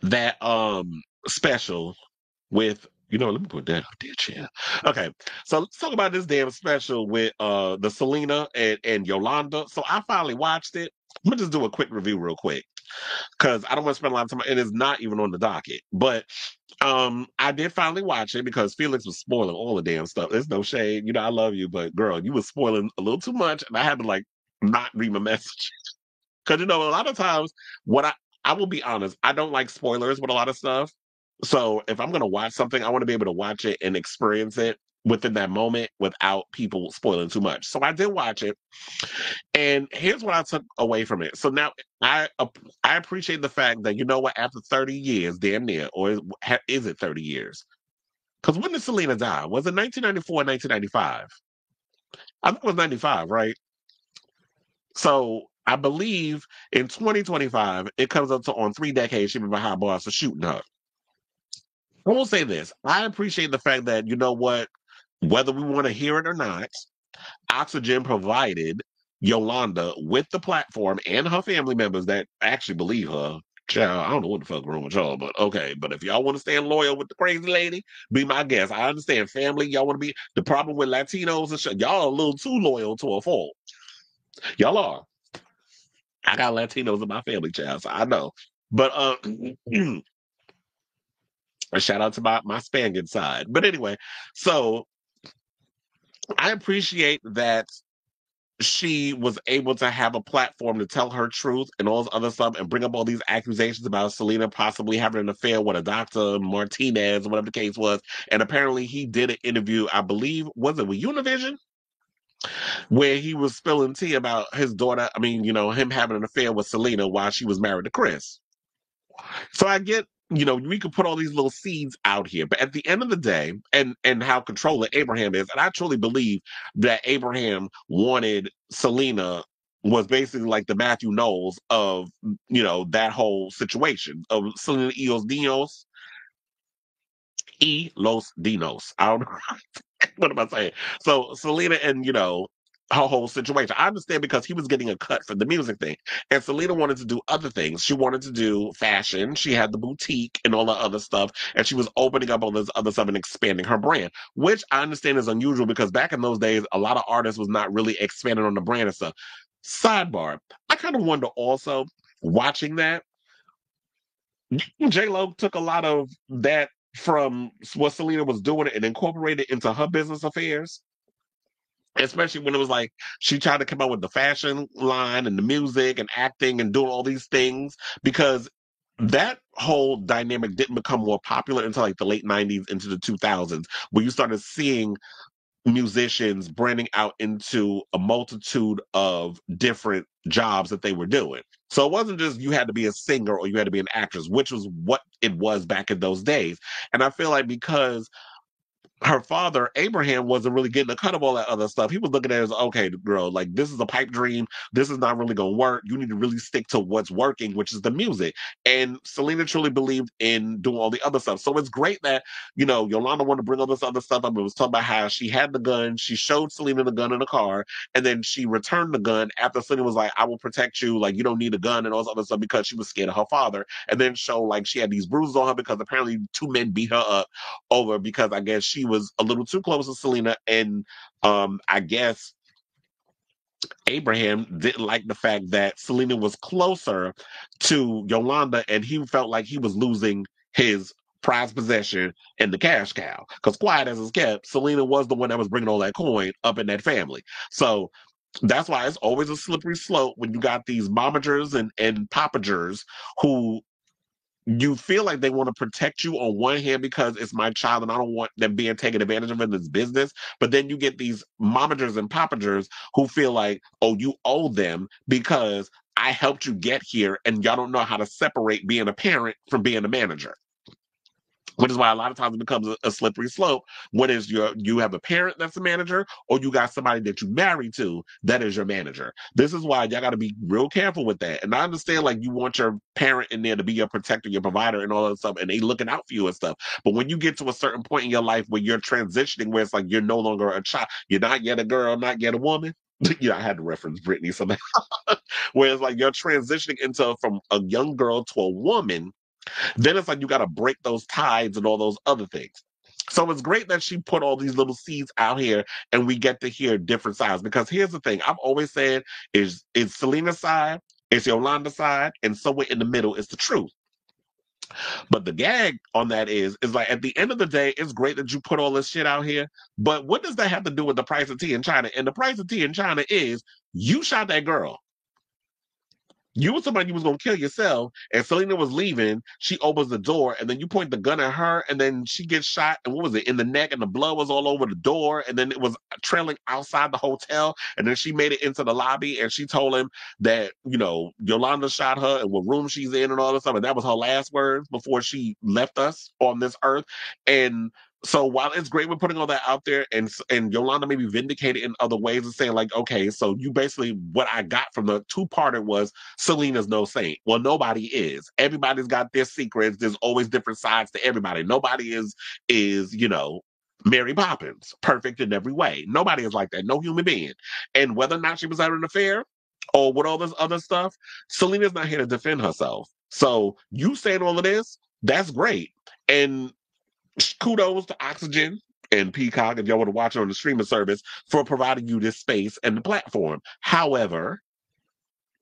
that special with let me put that up there, chair. Okay, so let's talk about this damn special with the Selena and Yolanda. So I finally watched it. I'm gonna just do a quick review real quick because I don't want to spend a lot of time. It is not even on the docket, but I did finally watch it because Felix was spoiling all the damn stuff. There's no shade, I love you, but girl, you was spoiling a little too much, and I had to like not read my message because a lot of times what I will be honest, I don't like spoilers with a lot of stuff. So if I'm gonna watch something, I want to be able to watch it and experience it within that moment without people spoiling too much. So I did watch it, and here's what I took away from it. So now I appreciate the fact that what, after 30 years, damn near, or is it 30 years? Because when did Selena die? Was it 1994 or 1995? I think it was 95, right? So I believe in 2025, it comes up to on 3 decades she's been behind bars for shooting her. I will say this. I appreciate the fact that, what, whether we want to hear it or not, Oxygen provided Yolanda with the platform and her family members that actually believe her. Child, I don't know what the fuck wrong with y'all, but okay. But if y'all want to stand loyal with the crazy lady, be my guest. I understand family. Y'all want to be the problem with Latinos and shit. Y'all are a little too loyal to a fault. Y'all are. I got Latinos in my family, child, so I know. But a shout out to my Spaniard side. But anyway, so I appreciate that she was able to have a platform to tell her truth and all this other stuff and bring up all these accusations about Selena possibly having an affair with a Dr. Martinez or whatever the case was. And apparently he did an interview, I believe, was it with Univision? Where he was spilling tea about his daughter, him having an affair with Selena while she was married to Chris. So I get, we could put all these little seeds out here, but at the end of the day, and how controlling Abraham is, and I truly believe that Abraham wanted Selena was basically like the Matthew Knowles of that whole situation of Selena y los Dinos. I don't know what am I saying? So Selena and her whole situation. I understand because he was getting a cut for the music thing. And Selena wanted to do other things. She wanted to do fashion. She had the boutique and all the other stuff. And she was opening up all this other stuff and expanding her brand, which I understand is unusual because back in those days, a lot of artists was not really expanding on the brand and stuff. Sidebar, I kind of wonder also, watching that, J-Lo took a lot of that from what Selena was doing and incorporated into her business affairs, especially when it was like she tried to come up with the fashion line and the music and acting and doing all these things because that whole dynamic didn't become more popular until like the late 90s into the 2000s, where you started seeing musicians branding out into a multitude of different jobs that they were doing. So it wasn't just you had to be a singer or you had to be an actress, which was what it was back in those days. And I feel like because her father, Abraham, wasn't really getting a cut of all that other stuff. He was looking at it as, okay, girl, like this is a pipe dream. This is not really going to work. You need to really stick to what's working, which is the music. And Selena truly believed in doing all the other stuff. So it's great that, Yolanda wanted to bring all this other stuff up. It was talking about how she had the gun. She showed Selena the gun in the car. And then she returned the gun after Selena was like, I will protect you. Like, you don't need a gun and all this other stuff because she was scared of her father. And then show like she had these bruises on her because apparently two men beat her up over because I guess she was a little too close to Selena, and I guess Abraham didn't like the fact that Selena was closer to Yolanda, and he felt like he was losing his prized possession and the cash cow. Because quiet as it's kept, Selena was the one that was bringing all that coin up in that family. So that's why it's always a slippery slope when you got these momagers and popagers who you feel like they want to protect you on one hand because it's my child and I don't want them being taken advantage of in this business. But then you get these momagers and popagers who feel like, oh, you owe them because I helped you get here and y'all don't know how to separate being a parent from being a manager, which is why a lot of times it becomes a slippery slope when is you have a parent that's a manager or you got somebody that you married to that is your manager. This is why y'all got to be real careful with that. And I understand like you want your parent in there to be your protector, your provider and all that stuff, and they looking out for you and stuff. But when you get to a certain point in your life where you're transitioning where it's like you're no longer a child, you're not yet a girl, not yet a woman. I had to reference Britney somehow. Whereas like you're transitioning into from a young girl to a woman, Then it's like you got to break those tides and all those other things. So it's great that she put all these little seeds out here and we get to hear different sides. Because here's the thing I've always said is it's Selena's side, it's Yolanda's side, and somewhere in the middle is the truth. But the gag on that is like at the end of the day, it's great that you put all this shit out here. But what does that have to do with the price of tea in China? And the price of tea in China is you shot that girl. You were somebody you was gonna kill yourself, and Selena was leaving. She opens the door, and then you point the gun at her, and then she gets shot. And what was it in the neck? And the blood was all over the door, and then it was trailing outside the hotel. And then she made it into the lobby, and she told him that Yolanda shot her and what room she's in and all this stuff. And that was her last words before she left us on this earth. And so while it's great we're putting all that out there, and Yolanda may be vindicated in other ways and saying like, okay, so you basically what I got from the two-parter was Selena's no saint. Well, nobody is. Everybody's got their secrets. There's always different sides to everybody. Nobody is Mary Poppins, perfect in every way. Nobody is like that. No human being. And whether or not she was having an affair or with all this other stuff, Selena's not here to defend herself. So you saying all of this, that's great. And kudos to Oxygen and Peacock, if y'all want to watch it on the streaming service, for providing you this space and the platform. However,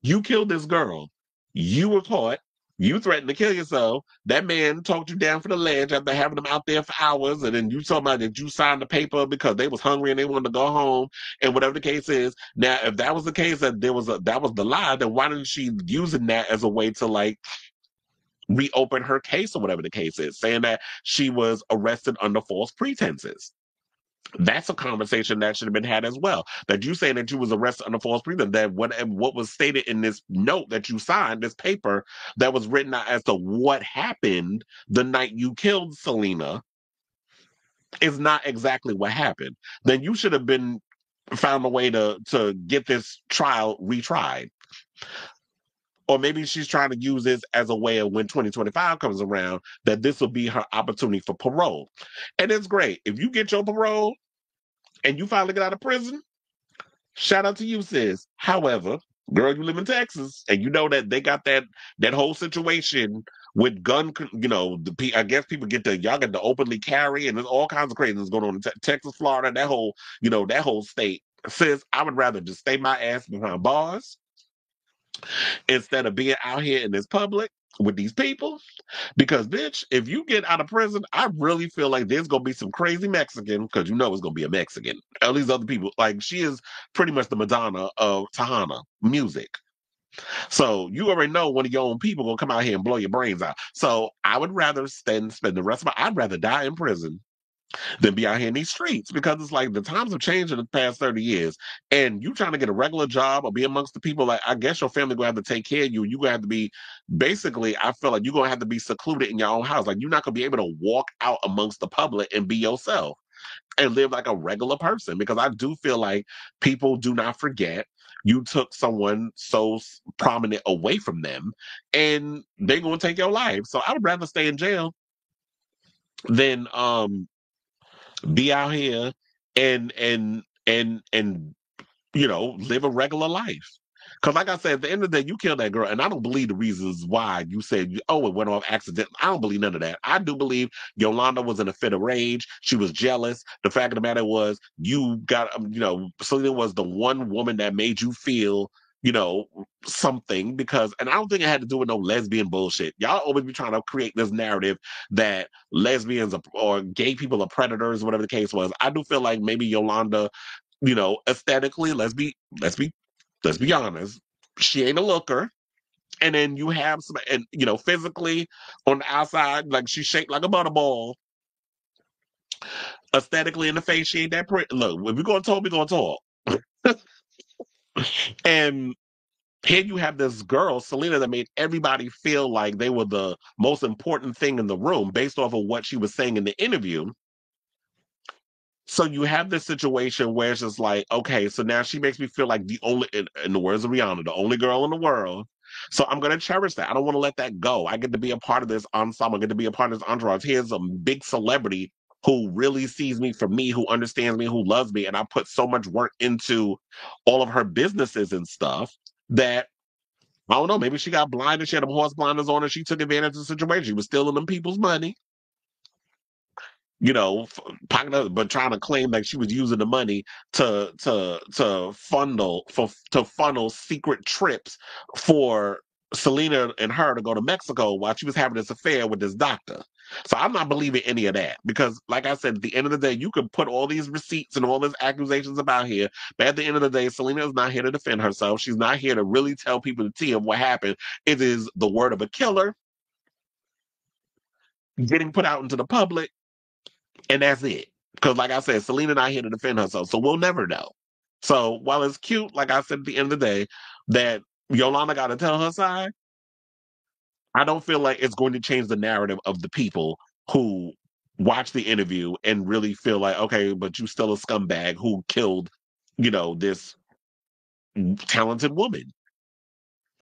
you killed this girl. You were caught. You threatened to kill yourself. That man talked you down from the ledge after having them out there for hours, and then you told me that you signed the paper because they was hungry and they wanted to go home, and whatever the case is. Now, if that was the case, that was the lie, then why didn't she using that as a way to like reopen her case or whatever the case is, saying that she was arrested under false pretenses? That's a conversation that should have been had as well. That you saying that you was arrested under false pretense, that what was stated in this note that you signed, this paper that was written out as to what happened the night you killed Selena, is not exactly what happened. Then you should have been found a way to get this trial retried. Or maybe she's trying to use this as a way of when 2025 comes around, that this will be her opportunity for parole. And it's great. If you get your parole and you finally get out of prison, shout out to you, sis. However, girl, you live in Texas, and you know that they got that whole situation with I guess people y'all get to openly carry, and there's all kinds of craziness going on in Texas, Florida, that whole state. Sis, I would rather just stay my ass behind bars instead of being out here in this public with these people. Because, bitch, if you get out of prison, I really feel like there's gonna be some crazy Mexican, because it's gonna be a Mexican. All these other people, like she is pretty much the Madonna of Tejana music. So you already know one of your own people gonna come out here and blow your brains out. So I would rather spend the rest of I'd rather die in prison than be out here in these streets, because it's like the times have changed in the past 30 years, and you trying to get a regular job or be amongst the people, like I guess your family gonna have to take care of you. You gonna have to be, basically, I feel like you're gonna have to be secluded in your own house. Like you're not gonna be able to walk out amongst the public and be yourself and live like a regular person, because I do feel like people do not forget you took someone so prominent away from them, and they're gonna take your life. So I would rather stay in jail than be out here and live a regular life. Because like I said, at the end of the day, you killed that girl, and I don't believe the reasons why you said, oh, it went off accident. I don't believe none of that. I do believe Yolanda was in a fit of rage. She was jealous. The fact of the matter was, Selena was the one woman that made you feel, something, and I don't think it had to do with no lesbian bullshit. Y'all always be trying to create this narrative that lesbians or gay people are predators, whatever the case was. I do feel like maybe Yolanda, aesthetically, let's be honest, she ain't a looker. And then you have some, and physically on the outside, like she's shaped like a butterball. Aesthetically in the face, she ain't that pretty. Look, if we're gonna talk, we're gonna talk. And here you have this girl, Selena, that made everybody feel like they were the most important thing in the room based off of what she was saying in the interview. So you have this situation where it's just like, okay, so now she makes me feel like the only, in the words of Rihanna, the only girl in the world. So I'm going to cherish that. I don't want to let that go. I get to be a part of this ensemble. I get to be a part of this entourage. Here's a big celebrity who really sees me for me, who understands me, who loves me. And I put so much work into all of her businesses and stuff that I don't know. Maybe she got blinded. She had them horse blinders on, and she took advantage of the situation. She was stealing them people's money, pocketing, but trying to claim like she was using the money to funnel secret trips for Selena and her to go to Mexico while she was having this affair with this doctor. So I'm not believing any of that because, like I said, at the end of the day, you can put all these receipts and all these accusations about here, but at the end of the day, Selena is not here to defend herself. She's not here to really tell people the tea of what happened. It is the word of a killer getting put out into the public, and that's it. Because, like I said, Selena not here to defend herself, so we'll never know. So while it's cute, like I said at the end of the day, that Yolanda got to tell her side, I don't feel like it's going to change the narrative of the people who watch the interview and really feel like, okay, but you still a scumbag who killed, this talented woman.